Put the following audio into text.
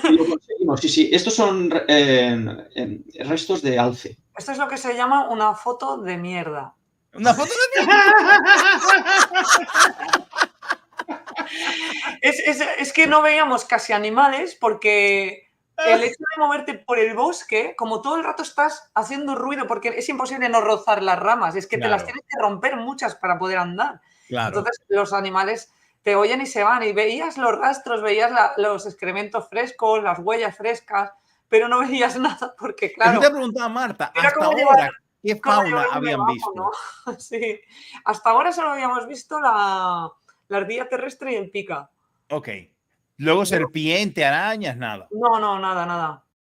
Y lo conseguimos, sí, sí. Estos son restos de alce. Esto es lo que se llama una foto de mierda. Una foto de Es que no veíamos casi animales porque el hecho de moverte por el bosque, como todo el rato estás haciendo ruido, porque es imposible no rozar las ramas, es que te las Claro. tienes que romper muchas para poder andar. Claro. Entonces los animales te oyen y se van y veías los rastros, veías los excrementos frescos, las huellas frescas, pero no veías nada porque, Eso claro, te preguntaba Marta, era hasta ahora, ¿qué como fauna llevar un habían rebajo, visto? ¿no? Sí. Hasta ahora solo habíamos visto la ardilla terrestre y el pica. Ok. Luego serpiente, arañas, nada. No, no, nada, nada.